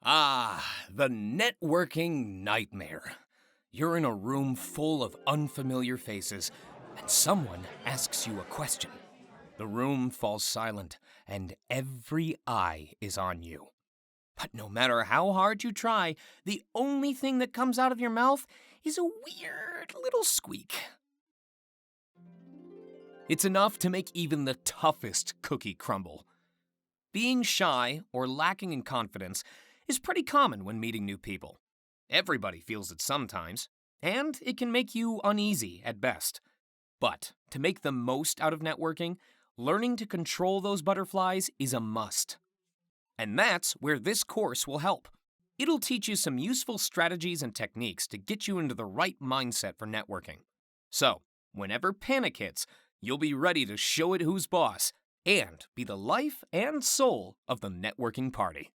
The networking nightmare. You're in a room full of unfamiliar faces, and someone asks you a question. The room falls silent, and every eye is on you. But no matter how hard you try, the only thing that comes out of your mouth is a weird little squeak. It's enough to make even the toughest cookie crumble. Being shy or lacking in confidence is pretty common when meeting new people. Everybody feels it sometimes, and it can make you uneasy at best. But to make the most out of networking, learning to control those butterflies is a must. And that's where this course will help. It'll teach you some useful strategies and techniques to get you into the right mindset for networking. So, whenever panic hits, you'll be ready to show it who's boss and be the life and soul of the networking party.